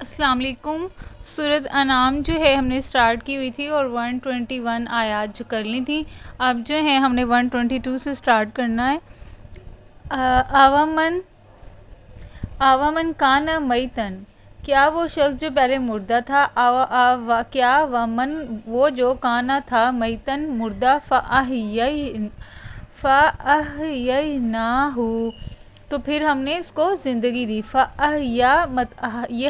السلام علیکم۔ سورۃ انعام جو ہے ہم نے اسٹارٹ کی ہوئی تھی اور 121 آیات جو کر لی تھی، اب جو ہے ہم نے 122 سے اسٹارٹ کرنا ہے۔ آوامن کانا میتن، کیا وہ شخص جو پہلے مردہ تھا، کیا ومن وہ جو کانا تھا میتن مردہ، فَأَحْيَيْنَاهُ تو پھر ہم نے اس کو زندگی دی۔ فَأَحْيَا یہ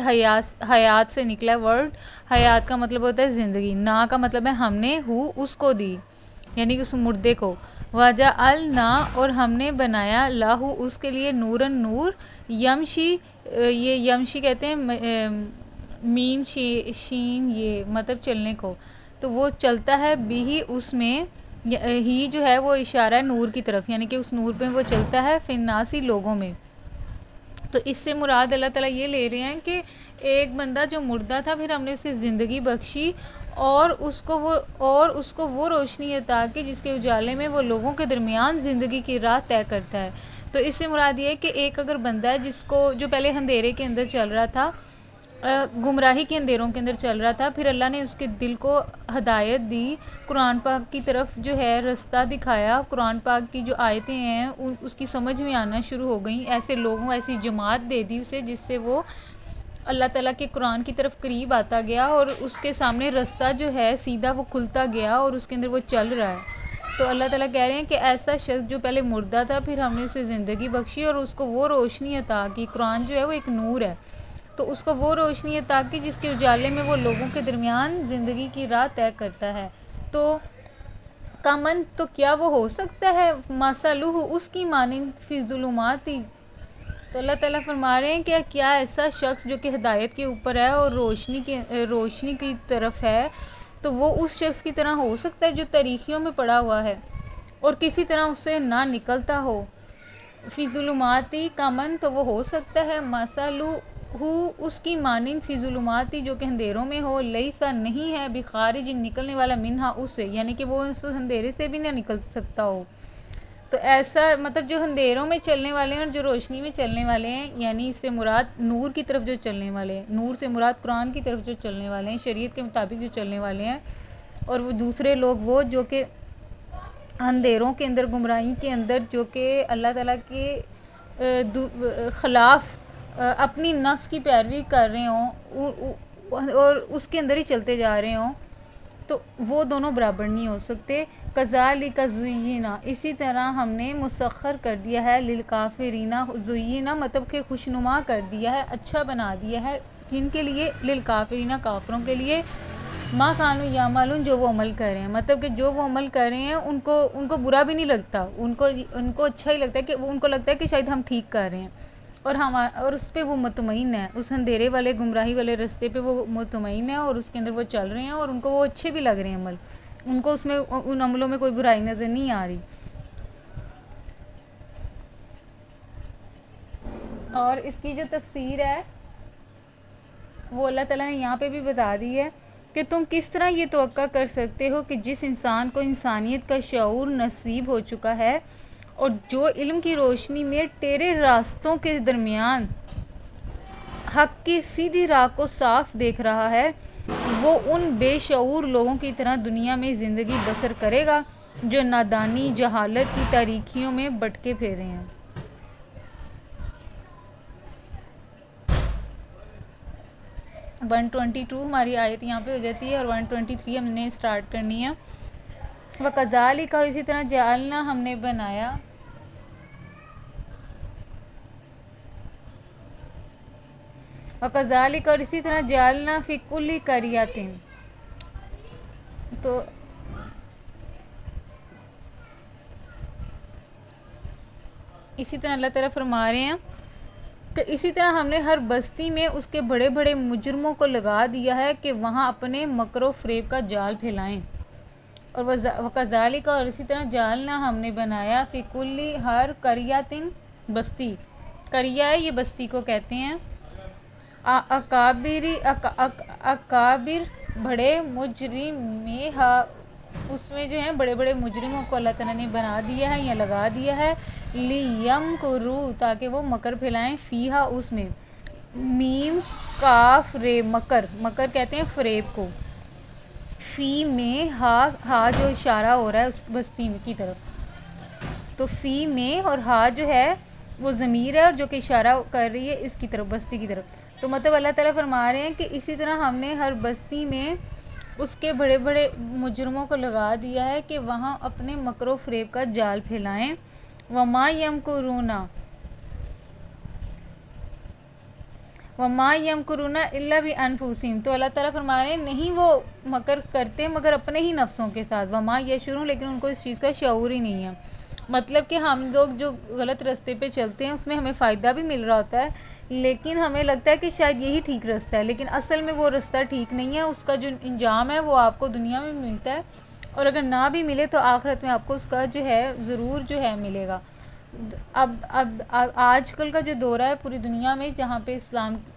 حیات سے نکلا ورڈ، حیات کا مطلب ہوتا ہے زندگی، نا کا مطلب ہے ہم نے، اس کو دی یعنی کہ اس مردے کو۔ وَجَعَلْنَا اور ہم نے بنایا، لَہُ اس کے لیے، نوراً نور، یمشی یہ یمشی کہتے ہیں میم شین یہ مطلب چلنے کو، تو وہ چلتا ہے بھی اس میں، ہی جو ہے وہ اشارہ ہے نور کی طرف، یعنی کہ اس نور پہ وہ چلتا ہے فی الناس لوگوں میں۔ تو اس سے مراد اللہ تعالیٰ یہ لے رہے ہیں کہ ایک بندہ جو مردہ تھا، پھر ہم نے اسے زندگی بخشی اور اس کو وہ روشنی عطا کی جس کے اجالے میں وہ لوگوں کے درمیان زندگی کی راہ طے کرتا ہے۔ تو اس سے مراد یہ ہے کہ ایک اگر بندہ ہے جو پہلے اندھیرے کے اندر چل رہا تھا، گمراہی کے اندھیروں کے اندر چل رہا تھا، پھر اللہ نے اس کے دل کو ہدایت دی، قرآن پاک کی طرف جو ہے رستہ دکھایا، قرآن پاک کی جو آیتیں ہیں اس کی سمجھ میں آنا شروع ہو گئیں، ایسے لوگوں ایسی جماعت دے دی اسے جس سے وہ اللہ تعالیٰ کے قرآن کی طرف قریب آتا گیا اور اس کے سامنے رستہ جو ہے سیدھا وہ کھلتا گیا اور اس کے اندر وہ چل رہا ہے۔ تو اللہ تعالیٰ کہہ رہے ہیں کہ ایسا شخص جو پہلے مردہ تھا، پھر ہم نے اسے زندگی بخشی اور اس کو وہ روشنی عطا کی، قرآن جو ہے وہ ایک نور ہے، تو اس کو وہ روشنی عطا کی جس کے اجالے میں وہ لوگوں کے درمیان زندگی کی راہ طے کرتا ہے۔ تو کمن تو کیا وہ ہو سکتا ہے، مثلہ اس کی مانند فی ظلمات، تو اللہ تعالیٰ فرما رہے ہیں کہ کیا ایسا شخص جو کہ ہدایت کے اوپر ہے اور روشنی کی طرف ہے، تو وہ اس شخص کی طرح ہو سکتا ہے جو تاریکیوں میں پڑا ہوا ہے اور کسی طرح اس سے نہ نکلتا ہو۔ فی ظلماتی کمن تو وہ ہو سکتا ہے، مثلہ اس کی مانند فی ظلماتی جو کہ اندھیروں میں ہو، لیسا نہیں ہے بخارج نکلنے والا منہا اس سے، یعنی کہ وہ اس اندھیرے سے بھی نہ نکل سکتا ہو۔ تو ایسا مطلب جو اندھیروں میں چلنے والے ہیں اور جو روشنی میں چلنے والے ہیں، یعنی اس سے مراد نور کی طرف جو چلنے والے ہیں، نور سے مراد قرآن کی طرف جو چلنے والے ہیں، شریعت کے مطابق جو چلنے والے ہیں، اور وہ دوسرے لوگ وہ جو کہ اندھیروں کے اندر، گمراہی کے اندر، جو کہ اللہ تعالیٰ کے خلاف اپنی نفس کی پیروی کر رہے ہوں اور اس کے اندر ہی چلتے جا رہے ہوں، تو وہ دونوں برابر نہیں ہو سکتے۔ کذالک زینا، اسی طرح ہم نے مسخر کر دیا ہے، للکافرین، زینا مطلب کہ خوشنما کر دیا ہے، اچھا بنا دیا ہے، کن کے لیے، للکافرین کافروں کے لیے، ما کانوا یعملون جو وہ عمل کر رہے ہیں، مطلب کہ جو وہ عمل کر رہے ہیں ان کو برا بھی نہیں لگتا، ان کو اچھا ہی لگتا ہے، کہ ان کو لگتا ہے کہ شاید ہم ٹھیک کر رہے ہیں، اور اس پہ وہ مطمئن ہے، اس اندھیرے والے گمراہی والے رستے پہ وہ مطمئن ہے اور اس کے اندر وہ چل رہے ہیں اور ان کو وہ اچھے بھی لگ رہے ہیں عمل، ان کو اس میں ان عملوں میں کوئی برائی نظر نہیں آ رہی۔ اور اس کی جو تفسیر ہے وہ اللہ تعالیٰ نے یہاں پہ بھی بتا دی ہے کہ تم کس طرح یہ توقع کر سکتے ہو کہ جس انسان کو انسانیت کا شعور نصیب ہو چکا ہے اور جو علم کی روشنی میں تیرے راستوں کے درمیان حق کی سیدھی راہ کو صاف دیکھ رہا ہے، وہ ان بے شعور لوگوں کی طرح دنیا میں زندگی بسر کرے گا جو نادانی جہالت کی تاریکیوں میں بھٹکے پھرے ہیں۔ 122 ہماری آیت یہاں پہ ہو جاتی ہے اور 123 ہم نے اسٹارٹ کرنی ہے۔ وَكَذَلِكَ اسی طرح جعلنا ہم نے بنایا، وَكَذَلِكَ اور اسی طرح جعلنا فی کل قریۃ، تو اسی طرح اللہ تعالیٰ فرما رہے ہیں کہ اسی طرح ہم نے ہر بستی میں اس کے بڑے بڑے مجرموں کو لگا دیا ہے کہ وہاں اپنے مکر و فریب کا جال پھیلائیں، اور وَكَذَلِكَ اور اسی طرح جعلنا ہم نے بنایا فی کل ہر قریۃ بستی، قریہ ہے یہ بستی کو کہتے ہیں، اکابر بڑے مجرمہ، اس میں جو ہیں بڑے بڑے مجرموں کو اللہ تعالیٰ نے بنا دیا ہے یا لگا دیا ہے، لیمکروا تاکہ وہ مکر پھیلائیں، فیہا اس میں، میم کاف رے مکر، مکر کہتے ہیں فریب کو. فی میں ہا جو اشارہ ہو رہا ہے اس بستی کی طرف، تو فی میں، اور ہا جو ہے وہ ضمیر ہے اور جو کہ اشارہ کر رہی ہے اس کی طرف، بستی کی طرف. تو مطلب اللہ تعالیٰ فرما رہے ہیں کہ اسی طرح ہم نے ہر بستی میں اس کے بڑے بڑے مجرموں کو لگا دیا ہے کہ وہاں اپنے مکر و فریب کا جال پھیلائیں. وما یمکرون الا بانفسہم، تو اللہ تعالیٰ فرما رہے ہیں نہیں وہ مکر کرتے مگر اپنے ہی نفسوں کے ساتھ. وما یشعرون، لیکن ان کو اس چیز کا شعور ہی نہیں ہے. مطلب کہ ہم لوگ جو غلط راستے پہ چلتے ہیں اس میں ہمیں فائدہ بھی مل رہا ہوتا ہے، لیکن ہمیں لگتا ہے کہ شاید یہی ٹھیک راستہ ہے، لیکن اصل میں وہ راستہ ٹھیک نہیں ہے. اس کا جو انجام ہے وہ آپ کو دنیا میں ملتا ہے، اور اگر نہ بھی ملے تو آخرت میں آپ کو اس کا جو ہے ضرور جو ہے ملے گا. اب آج کل کا جو دورہ ہے پوری دنیا میں جہاں پہ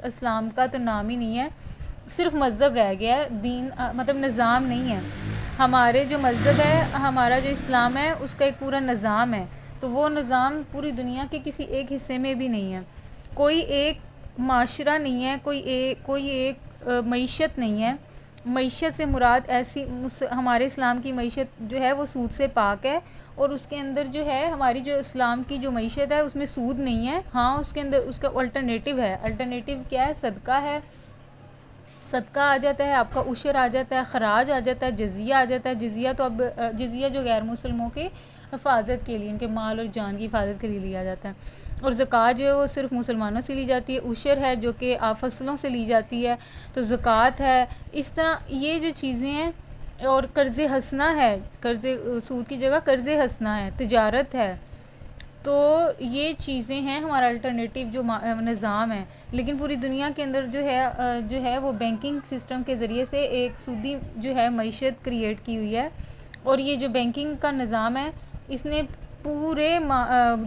اسلام کا تو نام ہی نہیں ہے، صرف مذہب رہ گیا ہے، دین مطلب نظام نہیں ہے. ہمارے جو مذہب ہے، ہمارا جو اسلام ہے، اس کا ایک پورا نظام ہے، تو وہ نظام پوری دنیا کے کسی ایک حصے میں بھی نہیں ہے. کوئی ایک معاشرہ نہیں ہے، کوئی ایک معیشت نہیں ہے. معیشت سے مراد ایسی ہمارے اسلام کی معیشت جو ہے وہ سود سے پاک ہے، اور اس کے اندر جو ہے ہماری جو اسلام کی جو معیشت ہے اس میں سود نہیں ہے. ہاں اس کے اندر اس کا الٹرنیٹیو ہے. الٹرنیٹیو کیا ہے؟ صدقہ ہے. صدقہ آ جاتا ہے، آپ کا عشر آ جاتا ہے، خراج آ جاتا ہے، جزیہ آ جاتا ہے. جزیہ تو اب جزیہ جو غیر مسلموں کی حفاظت کے لیے، ان کے مال اور جان کی حفاظت کے لیے لیا جاتا ہے. اور زکوٰۃ جو ہے وہ صرف مسلمانوں سے لی جاتی ہے. عشر ہے جو کہ فصلوں سے لی جاتی ہے، تو زکوٰۃ ہے. اس طرح یہ جو چیزیں ہیں، اور قرض حسنہ ہے، قرض سود کی جگہ قرض حسنہ ہے، تجارت ہے. تو یہ چیزیں ہیں ہمارا الٹرنیٹیو جو نظام ہے. لیکن پوری دنیا کے اندر جو ہے وہ بینکنگ سسٹم کے ذریعے سے ایک سودی جو ہے معیشت کریٹ کی ہوئی ہے. اور یہ جو بینکنگ کا نظام ہے اس نے پورے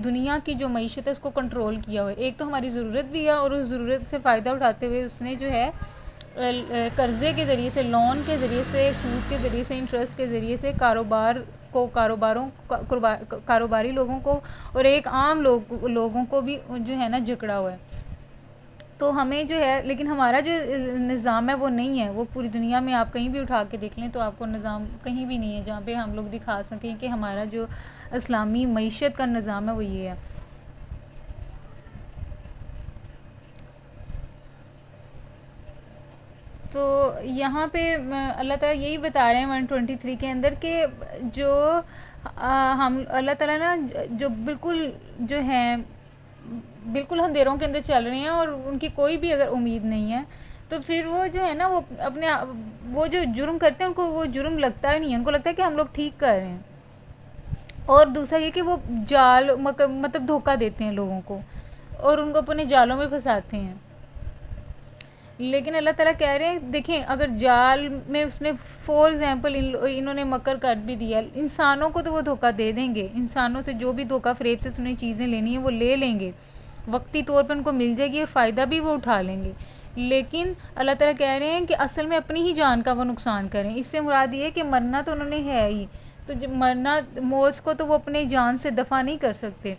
دنیا کی جو معیشت ہے اس کو کنٹرول کیا ہوا ہے. ایک تو ہماری ضرورت بھی ہے، اور اس ضرورت سے فائدہ اٹھاتے ہوئے اس نے جو ہے قرضے کے ذریعے سے، لون کے ذریعے سے، سود کے ذریعے سے، انٹرسٹ کے ذریعے سے کاروباری لوگوں کو اور ایک عام لوگوں کو بھی جو ہے نا جکڑا ہوا ہے. تو ہمیں جو ہے، لیکن ہمارا جو نظام ہے وہ نہیں ہے. وہ پوری دنیا میں آپ کہیں بھی اٹھا کے دیکھ لیں تو آپ کو نظام کہیں بھی نہیں ہے جہاں پہ ہم لوگ دکھا سکیں کہ ہمارا جو اسلامی معیشت کا نظام ہے وہ یہ ہے. تو یہاں پہ اللہ تعالیٰ یہی بتا رہے ہیں 123 کے اندر کہ جو ہم اللہ تعالیٰ نا جو بالکل جو ہیں بالکل اندھیروں کے اندر چل رہے ہیں اور ان کی کوئی بھی اگر امید نہیں ہے، تو پھر وہ جو ہے نا وہ اپنے وہ جو جرم کرتے ہیں ان کو وہ جرم لگتا ہی نہیں ہے. ان کو لگتا ہے کہ ہم لوگ ٹھیک کر رہے ہیں. اور دوسرا یہ کہ وہ جال مطلب دھوکہ دیتے ہیں لوگوں کو اور ان کو اپنے جالوں میں پھنساتے ہیں. لیکن اللہ تعالیٰ کہہ رہے ہیں دیکھیں، اگر جال میں اس نے فور ایگزامپل انہوں نے مکر کر بھی دیا، انسانوں کو تو وہ دھوکہ دے دیں گے. انسانوں سے جو بھی دھوکہ فریب سے انہیں چیزیں لینی ہیں وہ لے لیں گے، وقتی طور پر ان کو مل جائے گی اور فائدہ بھی وہ اٹھا لیں گے. لیکن اللہ تعالیٰ کہہ رہے ہیں کہ اصل میں اپنی ہی جان کا وہ نقصان کریں. اس سے مراد یہ ہے کہ مرنا تو انہوں نے ہے ہی، تو جب مرنا، موت کو تو وہ اپنے جان سے دفع نہیں کر سکتے.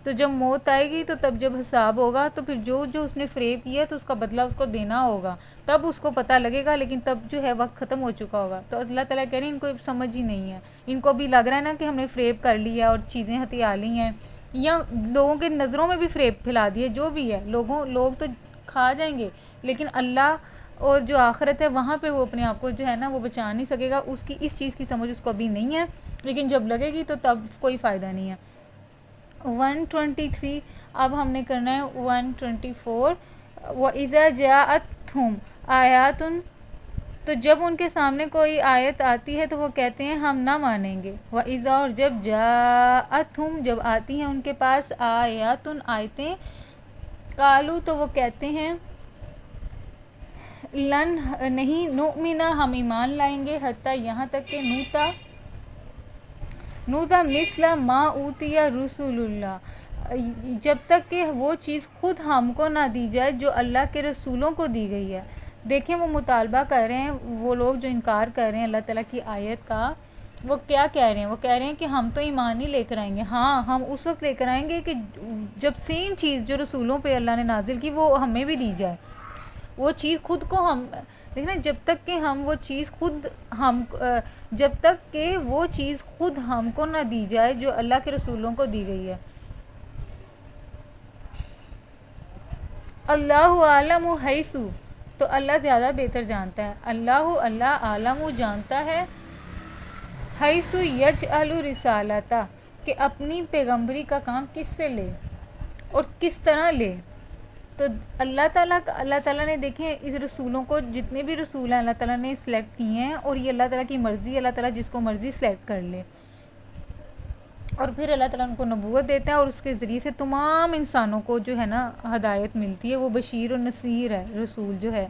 تو جب موت آئے گی تو تب جب حساب ہوگا تو پھر جو اس نے فریب کیا تو اس کا بدلہ اس کو دینا ہوگا، تب اس کو پتہ لگے گا. لیکن تب جو ہے وقت ختم ہو چکا ہوگا. تو اللہ تعالیٰ کہہ رہے ہیں ان کو سمجھ ہی نہیں ہے. ان کو بھی لگ رہا ہے نا کہ ہم نے فریب کر لیا اور چیزیں ہتھیا لی ہیں، یا لوگوں کے نظروں میں بھی فریب پھیلا دیے. جو بھی ہے لوگ تو کھا جائیں گے، لیکن اللہ اور جو آخرت ہے وہاں پہ وہ اپنے آپ کو جو ہے نا وہ بچا نہیں سکے گا. اس چیز کی سمجھ اس کو ابھی نہیں ہے، لیکن جب لگے گی تو تب کوئی فائدہ نہیں ہے. 123 اب ہم نے کرنا ہے 124. وَإِذَا جَاءَتْهُمْ آیَاتٌ، تو جب ان کے سامنے کوئی آیت آتی ہے تو وہ کہتے ہیں ہم نہ مانیں گے. وَإِذَا، اور جب جَاءَتْهُمْ، جب آتی ہیں ان کے پاس آیاتٌ، آیتیں، قالو، تو وہ کہتے ہیں لن، نہیں، نؤمنا، ہم ایمان لائیں گے، حتیٰ، یہاں تک کہ نوتا مثل ما اوتی رسول اللہ، جب تک کہ وہ چیز خود ہم کو نہ دی جائے جو اللہ کے رسولوں کو دی گئی ہے. دیکھیں وہ مطالبہ کر رہے ہیں، وہ لوگ جو انکار کر رہے ہیں اللہ تعالیٰ کی آیت کا، وہ کیا کہہ رہے ہیں؟ وہ کہہ رہے ہیں کہ ہم تو ایمان ہی لے کر آئیں گے. ہاں ہم اس وقت لے کر آئیں گے کہ جب سیم چیز جو رسولوں پہ اللہ نے نازل کی وہ ہمیں بھی دی جائے. وہ چیز خود کو ہم دیکھنا، جب تک کہ ہم وہ چیز خود ہم جب تک کہ وہ چیز خود ہم کو نہ دی جائے جو اللہ کے رسولوں کو دی گئی ہے. اللہ عالم حیث، تو اللہ زیادہ بہتر جانتا ہے. اللہ عالم جانتا ہے، حیث یجعل رسالتہ، کہ اپنی پیغمبری کا کام کس سے لے اور کس طرح لے. تو اللہ تعالیٰ نے دیکھیں اس رسولوں کو، جتنے بھی رسول ہیں اللہ تعالیٰ نے سلیکٹ کیے ہیں، اور یہ اللہ تعالیٰ کی مرضی، اللہ تعالیٰ جس کو مرضی سلیکٹ کر لے، اور پھر اللہ تعالیٰ ان کو نبوت دیتا ہے، اور اس کے ذریعے سے تمام انسانوں کو جو ہے نا ہدایت ملتی ہے. وہ بشیر و نصیر ہے رسول جو ہے.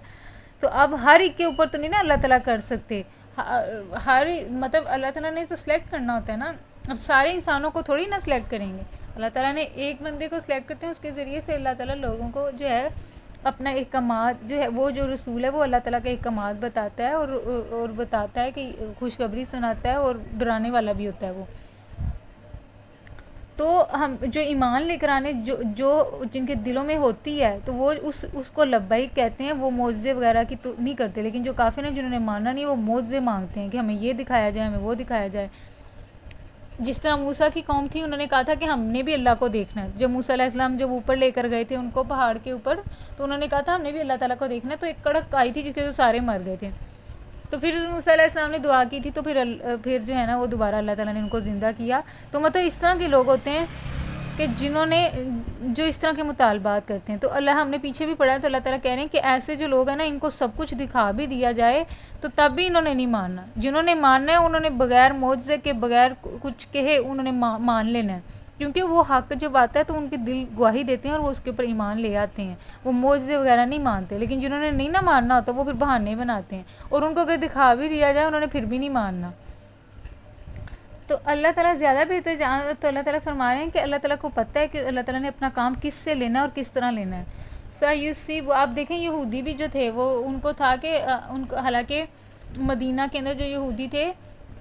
تو اب ہر ایک کے اوپر تو نہیں نا اللہ تعالیٰ کر سکتے، ہر مطلب اللہ تعالیٰ نے تو سلیکٹ کرنا ہوتا ہے نا. اب سارے انسانوں کو تھوڑی نا سلیکٹ کریں گے، اللہ تعالیٰ نے ایک بندے کو سلیکٹ کرتے ہیں، اس کے ذریعے سے اللہ تعالیٰ لوگوں کو جو ہے اپنا احکامات جو ہے، وہ جو رسول ہے وہ اللہ تعالیٰ کے احکامات بتاتا ہے، اور بتاتا ہے کہ خوشخبری سناتا ہے، اور ڈرانے والا بھی ہوتا ہے وہ. تو ہم جو ایمان لے کر آنے جو جن کے دلوں میں ہوتی ہے، تو وہ اس کو لبیک کہتے ہیں. وہ معجزے وغیرہ کی تو نہیں کرتے، لیکن جو کافر ہیں جنہوں نے ماننا نہیں، وہ معجزے مانگتے ہیں کہ ہمیں یہ دکھایا جائے، ہمیں وہ دکھایا جائے. جس طرح موسیٰ کی قوم تھی، انہوں نے کہا تھا کہ ہم نے بھی اللہ کو دیکھنا ہے. جب موسیٰ علیہ السلام جب اوپر لے کر گئے تھے ان کو پہاڑ کے اوپر، تو انہوں نے کہا تھا ہم نے بھی اللہ تعالیٰ کو دیکھنا ہے. تو ایک کڑک آئی تھی جس کے تو سارے مر گئے تھے. تو پھر موسیٰ علیہ السلام نے دعا کی تھی، تو پھر جو ہے نا وہ دوبارہ اللہ تعالیٰ نے ان کو زندہ کیا. تو مطلب اس طرح کے لوگ ہوتے ہیں کہ جنہوں نے جو اس طرح کے مطالبات کرتے ہیں. تو ہم نے پیچھے بھی پڑھا ہے، تو اللہ تعالیٰ کہہ رہے ہیں کہ ایسے جو لوگ ہیں نا، ان کو سب کچھ دکھا بھی دیا جائے تو تب بھی انہوں نے نہیں ماننا. جنہوں نے ماننا ہے انہوں نے بغیر معجزے کے، بغیر کچھ کہے انہوں نے مان لینا ہے. کیونکہ وہ حق جب آتا ہے تو ان کے دل گواہی دیتے ہیں، اور وہ اس کے اوپر ایمان لے آتے ہیں. وہ معجزے وغیرہ نہیں مانتے. لیکن جنہوں نے نہیں نہ ماننا ہوتا، وہ پھر بہانے بناتے ہیں، اور ان کو اگر دکھا بھی دیا جائے انہوں نے پھر بھی نہیں ماننا. تو اللہ تعالیٰ زیادہ بہتر تو اللہ تعالیٰ فرما رہے ہیں کہ اللہ تعالیٰ کو پتہ ہے کہ اللہ تعالیٰ نے اپنا کام کس سے لینا ہے اور کس طرح لینا ہے. سیصیب، آپ دیکھیں یہودی بھی جو تھے، وہ ان کو تھا کہ ان کو، حالانکہ مدینہ کے اندر جو یہودی تھے،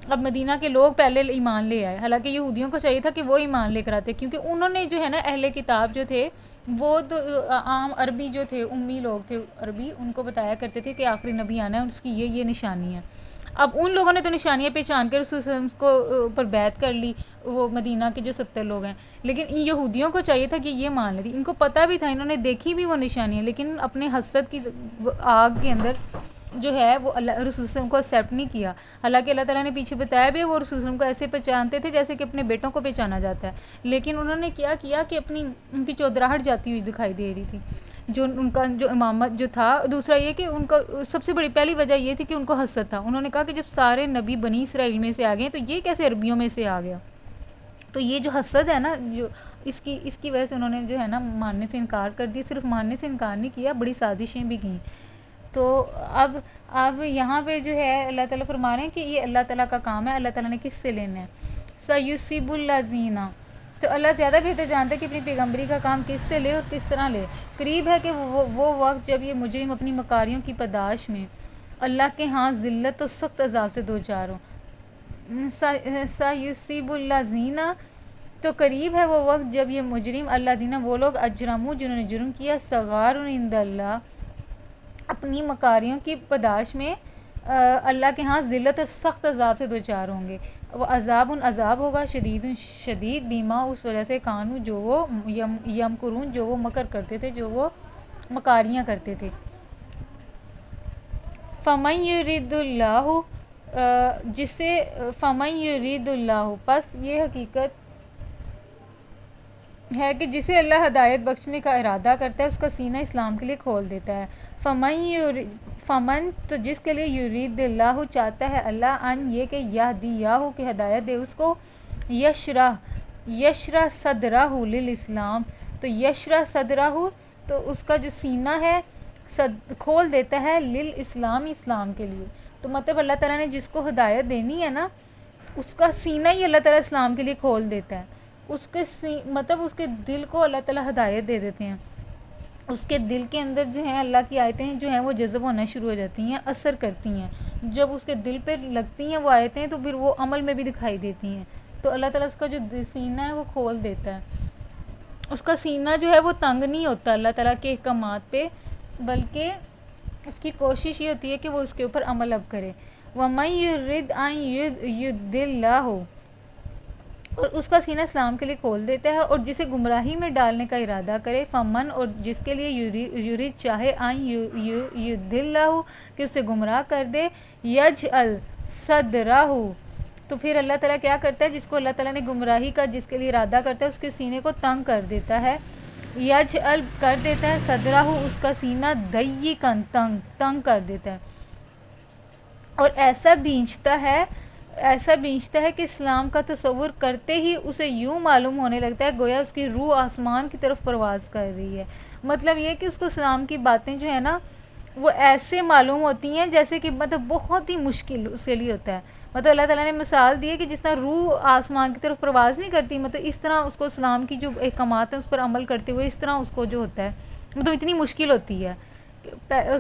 اب مدینہ کے لوگ پہلے ایمان لے آئے. حالانکہ یہودیوں کو چاہیے تھا کہ وہ ایمان لے کر آتے، کیونکہ انہوں نے جو ہے نا اہل کتاب جو تھے، وہ تو عام عربی جو تھے، امی لوگ تھے عربی، ان کو بتایا کرتے تھے کہ آخری نبی آنا ہے، اس کی یہ نشانی ہے. اب ان لوگوں نے تو نشانیاں پہچان کر رسول صلی اللہ علیہ وسلم کو اوپر بیعت کر لی، وہ مدینہ کے جو 70 لوگ ہیں. لیکن ان یہودیوں کو چاہیے تھا کہ یہ مان لیتی. ان کو پتہ بھی تھا، انہوں نے دیکھی بھی وہ نشانیاں، لیکن اپنے حسد کی آگ کے اندر جو ہے وہ اللہ رسول صلی اللہ علیہ وسلم کو ایکسیپٹ نہیں کیا. حالانکہ اللہ تعالیٰ نے پیچھے بتایا بھی، وہ رسول صلی اللہ علیہ وسلم کو ایسے پہچانتے تھے جیسے کہ اپنے بیٹوں کو پہچانا جاتا ہے. لیکن انہوں نے کیا کہ ان کی چودراہٹ جاتی ہوئی دکھائی دے رہی تھی، جو ان کا جو امامت جو تھا. دوسرا یہ کہ ان کا سب سے بڑی پہلی وجہ یہ تھی کہ ان کو حسد تھا. انہوں نے کہا کہ جب سارے نبی بنی اسرائیل میں سے آ گئے تو یہ کیسے عربیوں میں سے آ گیا. تو یہ جو حسد ہے نا، جو اس کی وجہ سے انہوں نے جو ہے نا ماننے سے انکار کر دیا. صرف ماننے سے انکار نہیں کیا، بڑی سازشیں بھی کیں. تو اب یہاں پہ جو ہے اللہ تعالیٰ فرما رہے ہیں کہ یہ اللہ تعالیٰ کا کام ہے، اللہ تعالیٰ نے کس سے لینا ہے. سیصیب الذین، تو اللہ زیادہ بہتر جانتا ہے کہ اپنی پیغمبری کا کام کس سے لے اور کس طرح لے. قریب ہے کہ وہ وقت جب یہ مجرم اپنی مکاریوں کی پاداش میں اللہ کے ہاں ذلت و سخت عذاب سے دوچار ہوں. سیصیب الذین، تو قریب ہے وہ وقت جب یہ مجرم الذین، وہ لوگ اجرموا جنہوں نے جرم کیا، صغار عند اللہ، اپنی مکاریوں کی پاداش میں اللہ کے ہاں ذلت اور سخت عذاب سے دوچار ہوں گے. وہ عذاب ہوگا شدید بیما، اس وجہ سے کانو جو وہ یمکرون، جو وہ مکر کرتے تھے، جو وہ مکاریاں کرتے تھے. فمن یرید اللہ، فمن یرید اللہ، پس یہ حقیقت ہے کہ جسے اللہ ہدایت بخشنے کا ارادہ کرتا ہے، اس کا سینہ اسلام کے لیے کھول دیتا ہے. فمن، تو جس کے لیے یرید اللہ، چاہتا ہے اللہ، ان یہ کہ یہدیہ، کہ ہدایت دے اس کو، یشرح صدرہ للاسلام، تو یشرح صدرہ، تو اس کا جو سینہ ہے کھول دیتا ہے، للاسلام، اسلام کے لیے. تو مطلب اللہ تعالیٰ نے جس کو ہدایت دینی ہے نا، اس کا سینہ ہی اللہ تعالیٰ اسلام کے لیے کھول دیتا ہے. اس کے مطلب اس کے دل کو اللہ تعالیٰ ہدایت دے دیتے ہیں. اس کے دل کے اندر جو ہیں اللہ کی آیتیں جو ہیں وہ جذب ہونا شروع ہو جاتی ہیں، اثر کرتی ہیں. جب اس کے دل پہ لگتی ہیں وہ آیتیں، تو پھر وہ عمل میں بھی دکھائی دیتی ہیں. تو اللہ تعالیٰ اس کا جو سینہ ہے وہ کھول دیتا ہے. اس کا سینہ جو ہے وہ تنگ نہیں ہوتا اللہ تعالیٰ کے احکامات پہ، بلکہ اس کی کوشش یہ ہوتی ہے کہ وہ اس کے اوپر عمل اب کرے. وَمَن يُرِدْ أَن يُضِلَّهُ، اور اس کا سینہ اسلام کے لیے کھول دیتا ہے، اور جسے گمراہی میں ڈالنے کا ارادہ کرے. فمن، اور جس کے لیے یرید چاہے، ان یضلہ، کہ اسے گمراہ کر دے. یجعل صدرہ، تو پھر اللہ تعالیٰ کیا کرتا ہے، جس کو اللہ تعالیٰ نے گمراہی کا جس کے لیے ارادہ کرتا ہے اس کے سینے کو تنگ کر دیتا ہے. یجعل، کر دیتا ہے، صدرہ، اس کا سینہ، ضیقاً، تنگ کر دیتا ہے، اور ایسا بھینچتا ہے کہ اسلام کا تصور کرتے ہی اسے یوں معلوم ہونے لگتا ہے گویا اس کی روح آسمان کی طرف پرواز کر رہی ہے. مطلب یہ کہ اس کو اسلام کی باتیں جو ہے نا وہ ایسے معلوم ہوتی ہیں جیسے کہ مطلب بہت ہی مشکل اس کے لیے ہوتا ہے. مطلب اللہ تعالیٰ نے مثال دی ہے کہ جس طرح روح آسمان کی طرف پرواز نہیں کرتی، مطلب اس طرح اس کو اسلام کی جو احکامات ہیں اس پر عمل کرتے ہوئے اس طرح اس کو جو ہوتا ہے مطلب اتنی مشکل ہوتی ہے.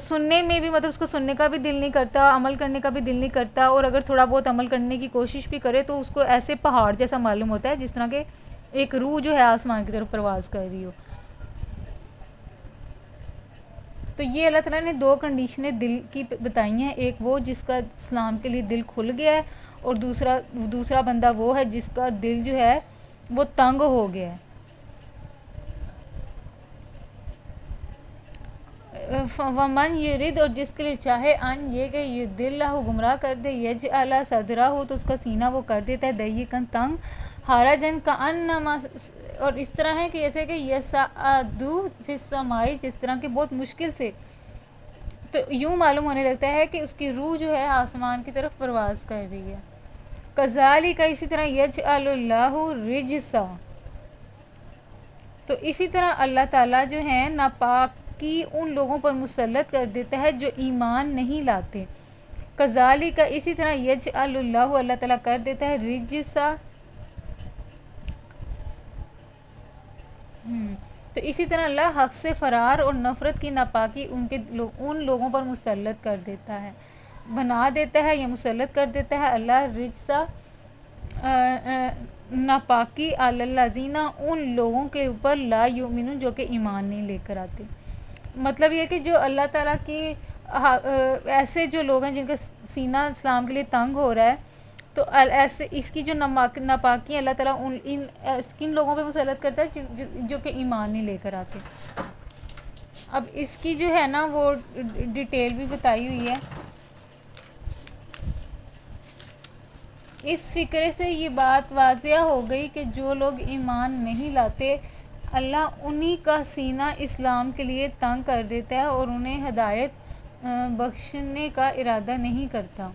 سننے میں بھی مطلب اس کو سننے کا بھی دل نہیں کرتا، عمل کرنے کا بھی دل نہیں کرتا، اور اگر تھوڑا بہت عمل کرنے کی کوشش بھی کرے تو اس کو ایسے پہاڑ جیسا معلوم ہوتا ہے جس طرح کہ ایک روح جو ہے آسمان کی طرف پرواز کر رہی ہو. تو یہ اللہ تعالیٰ نے 2 کنڈیشنیں دل کی بتائی ہیں، ایک وہ جس کا اسلام کے لیے دل کھل گیا ہے، اور دوسرا بندہ وہ ہے جس کا دل جو ہے وہ تنگ ہو گیا ہے. ومن یرید، اور جس کے لیے چاہے، ان یہ کہ یضلہ، گمراہ کر دے. یجعل صدرہ، تو اس کا سینہ وہ کر دیتا ہے، ضیقاً، تنگ. حرجاً، کأنما، اور اس طرح ہے کہ جیسے کہ یصعد فی السماء، جس طرح کہ بہت مشکل سے، تو یوں معلوم ہونے لگتا ہے کہ اس کی روح جو ہے آسمان کی طرف پرواز کر رہی ہے. کذالک، اسی طرح، یجعل اللہ الرجس، تو اسی طرح اللہ تعالیٰ جو ہے ناپاکی ان لوگوں پر مسلط کر دیتا ہے جو ایمان نہیں لاتے. کذالک، اسی طرح، یجعل اللہ، اللہ تعالیٰ کر دیتا ہے، رجسا، تو اسی طرح اللہ حق سے فرار اور نفرت کی ناپاکی ان لوگوں پر مسلط کر دیتا ہے، بنا دیتا ہے یا مسلط کر دیتا ہے اللہ رجسا، ناپاکی، علی الذین، ان لوگوں کے اوپر، لا یؤمنون، جو کہ ایمان نہیں لے کر آتے. مطلب یہ کہ جو اللہ تعالیٰ کی ایسے جو لوگ ہیں جن کا سینہ اسلام کے لیے تنگ ہو رہا ہے، تو ایسے اس کی جو ناپاکی اللہ تعالیٰ کن لوگوں پہ مسلط کرتا ہے جو کہ ایمان نہیں لے کر آتے. اب اس کی جو ہے نا وہ ڈیٹیل بھی بتائی ہوئی ہے. اس فقرے سے یہ بات واضح ہو گئی کہ جو لوگ ایمان نہیں لاتے اللہ انہی کا سینہ اسلام کے لیے تنگ کر دیتا ہے اور انہیں ہدایت بخشنے کا ارادہ نہیں کرتا.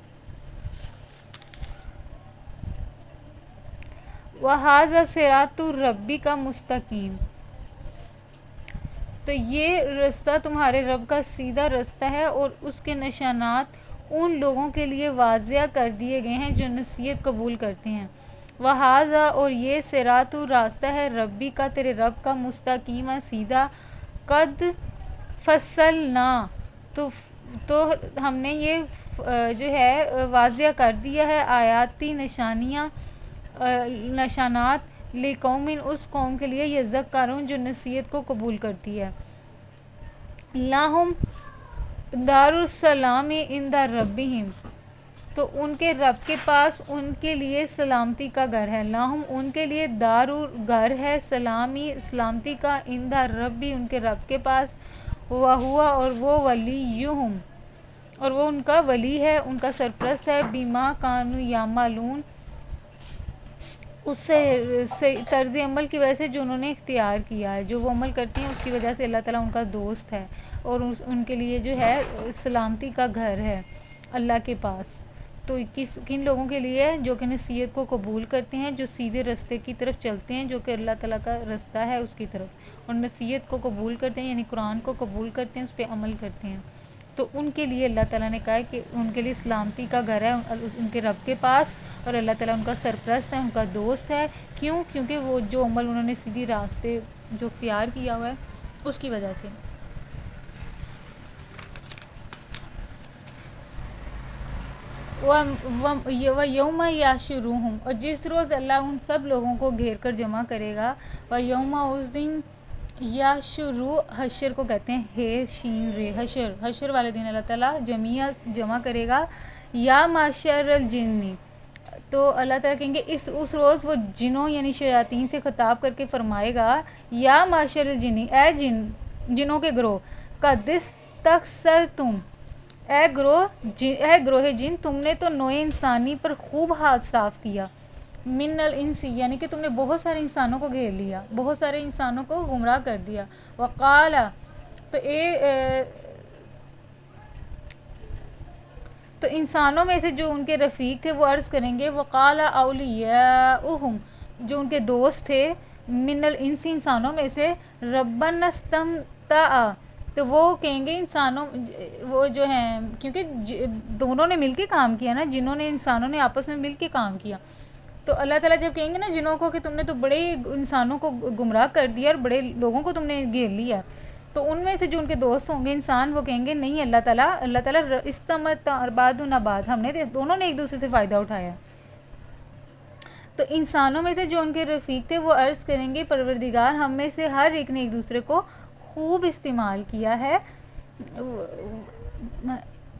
وَهَذَا صِرَاطُ رَبِّكَ مُسْتَقِيمٌ، تو یہ رستہ تمہارے رب کا سیدھا رستہ ہے، اور اس کے نشانات ان لوگوں کے لیے واضح کر دیے گئے ہیں جو نصیحت قبول کرتے ہیں. وَهَذَا، اور یہ، صراط، راستہ ہے، ربی کا، تیرے رب کا، مستقیم، سیدھا. قد فصلنا، تو ہم نے یہ جو ہے واضح کر دیا ہے، آیاتی، نشانات، لقوم، اس قوم کے لیے، یذکرون، جو نصیحت کو قبول کرتی ہے. لہم دار السلام عند ربہم، تو ان کے رب کے پاس ان کے لیے سلامتی کا گھر ہے. لہم، ان کے لیے، دار، گھر ہے، سلامی، سلامتی کا، عند ربی، ان کے رب کے پاس. وہو، اور وہ، ولیہم، اور وہ ان کا ولی ہے، ان کا سرپرست ہے. بما کانوا یعملون، اس سے طرز عمل کی وجہ سے جو انہوں نے اختیار کیا ہے، جو وہ عمل کرتی ہیں اس کی وجہ سے اللہ تعالیٰ ان کا دوست ہے، اور ان کے لیے جو ہے سلامتی کا گھر ہے اللہ کے پاس. تو کن لوگوں کے لیے، جو کہ نصیحت کو قبول کرتے ہیں، جو سیدھے رستے کی طرف چلتے ہیں جو کہ اللہ تعالیٰ کا رستہ ہے اس کی طرف، اور نصیحت کو قبول کرتے ہیں یعنی قرآن کو قبول کرتے ہیں، اس پہ عمل کرتے ہیں. تو ان کے لیے اللہ تعالیٰ نے کہا ہے کہ ان کے لیے سلامتی کا گھر ہے ان کے رب کے پاس، اور اللہ تعالیٰ ان کا سرپرست ہے، ان کا دوست ہے. کیوں؟ کیونکہ وہ جو عمل انہوں نے سیدھی راستے جو اختیار کیا ہوا ہے اس کی وجہ سے. وَيَوْمَ يَحْشُرُهُمْ، اور جس روز اللہ ان سب لوگوں کو گھیر کر جمع کرے گا. وَيَوْمَ، اس دن، یا شروع حشر کو کہتے ہیں، ہے شین رے، حشر، حشر والے دن اللہ تعالیٰ جمع کرے گا. یا معشر الجنی، تو اللہ تعالیٰ کہیں گے اس روز وہ جنوں یعنی شیاطین سے خطاب کر کے فرمائے گا، یا معشر الجنی، اے جنوں کے گروہ، قد استکثرتم، اے گروہ جن، تم نے تو نوع انسانی پر خوب ہاتھ صاف کیا، من الانسی، یعنی کہ تم نے بہت سارے انسانوں کو گھیر لیا، بہت سارے انسانوں کو گمراہ کر دیا. وقال، تو تو انسانوں میں سے جو ان کے رفیق تھے وہ عرض کریں گے، وقال اولیاؤہم، جو ان کے دوست تھے، من الانس، انسانوں میں سے، ربنا استمتع، تو وہ کہیں گے انسانوں، وہ جو ہیں، کیونکہ دونوں نے مل کے کام کیا نا، جنہوں نے انسانوں نے آپس میں مل کے کام کیا، تو اللہ تعالیٰ جب کہیں گے نا جنوں کو کہ تم نے تو بڑے انسانوں کو گمراہ کر دیا اور بڑے لوگوں کو تم نے گھیر لیا، تو ان میں سے جو ان کے دوست ہوں گے انسان، وہ کہیں گے نہیں، اللہ تعالیٰ استمتع بعضنا بعض، ہم نے دونوں نے ایک دوسرے سے فائدہ اٹھایا. تو انسانوں میں سے جو ان کے رفیق تھے وہ عرض کریں گے، پروردگار، ہم میں سے ہر ایک نے ایک دوسرے کو خوب استعمال کیا ہے،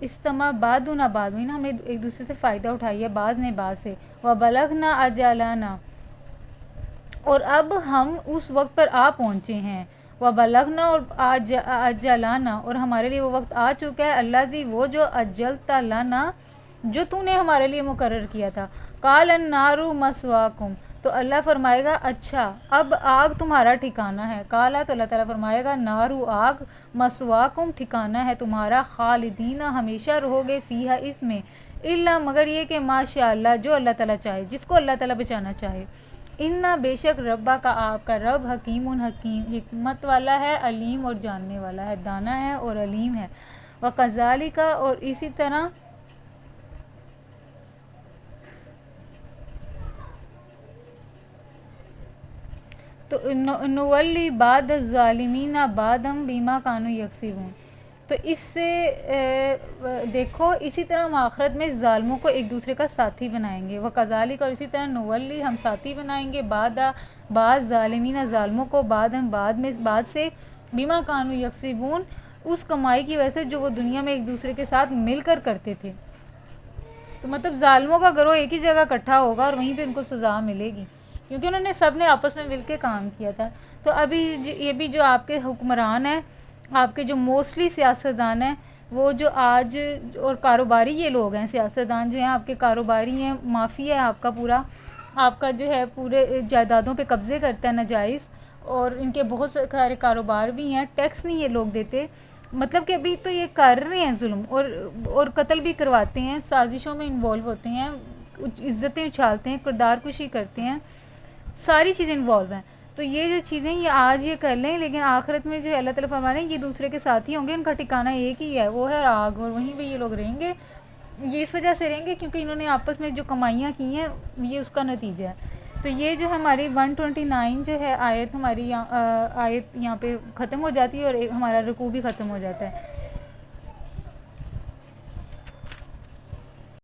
استماع بعضنا بعض، ہم نے ایک دوسرے سے فائدہ اٹھایا بعض نے بعض سے. وبلغنا اجلنا، اور اب ہم اس وقت پر آ پہنچے ہیں. وبلغنا، اور اجلنا، اور ہمارے لیے وہ وقت آ چکا ہے. الذی، وہ جو، اجلت لنا، جو تو نے ہمارے لیے مقرر کیا تھا. قال النار مثواکم، تو اللہ فرمائے گا اچھا اب آگ تمہارا ٹھکانہ ہے. قالا، تو اللہ تعالیٰ فرمائے گا، نارو، آگ، مثواکم، ٹھکانہ ہے تمہارا، خالدین، ہمیشہ رہو گے، فیہا، اس میں، الا، مگر یہ کہ ماشاء اللہ، جو اللہ تعالیٰ چاہے، جس کو اللہ تعالیٰ بچانا چاہے. انا، بے شک، ربا کا، آپ کا رب، حکیم، حکمت والا ہے، علیم، اور جاننے والا ہے، دانا ہے اور علیم ہے. وکذالک، اور اسی طرح، تو نولی بعد الظالمین بعضا بما کانوا یکسبون، تو اس سے دیکھو، اسی طرح ہم آخرت میں ظالموں کو ایک دوسرے کا ساتھی بنائیں گے. وکذالک، اور اسی طرح، نولی، ہم ساتھی بنائیں گے، بعض ظالمین، ظالموں کو، بعد سے، بما کانوا یکسبون، اس کمائی کی وجہ سے جو وہ دنیا میں ایک دوسرے کے ساتھ مل کر کرتے تھے. تو مطلب ظالموں کا گروہ ایک ہی جگہ اکٹھا ہوگا اور وہیں پہ ان کو سزا ملے گی، کیونکہ انہوں نے سب نے آپس میں مل کے کام کیا تھا. تو ابھی یہ بھی جو آپ کے حکمران ہیں، آپ کے جو موسٹلی سیاستدان ہیں، وہ جو آج، اور کاروباری یہ لوگ ہیں، سیاستدان جو ہیں آپ کے کاروباری ہیں، مافیا ہے آپ کا پورا، آپ کا جو ہے پورے جائیدادوں پہ قبضے کرتا ہے ناجائز، اور ان کے بہت سارے کاروبار بھی ہیں، ٹیکس نہیں یہ لوگ دیتے. مطلب کہ ابھی تو یہ کر رہے ہیں ظلم، اور قتل بھی کرواتے ہیں، سازشوں میں انوالو ہوتے ہیں، عزتیں اچھالتے ہیں، کردار کشی کرتے ہیں، ساری چیزیں انوالو ہیں. تو یہ جو چیزیں یہ آج یہ کر لیں، لیکن آخرت میں جو اللہ تعالیٰ فرما رہے ہیں یہ دوسرے کے ساتھی ہوں گے، ان کا ٹھکانہ ایک ہی ہے، وہ ہے آگ، اور وہیں پہ یہ لوگ رہیں گے. یہ اس وجہ سے رہیں گے کیونکہ انہوں نے آپس میں جو کمائیاں کی ہیں یہ اس کا نتیجہ ہے. تو یہ جو ہماری 129 جو ہے آیت، ہماری آیت یہاں پہ ختم ہو جاتی ہے، اور ہمارا رکوع بھی ختم ہو جاتا ہے.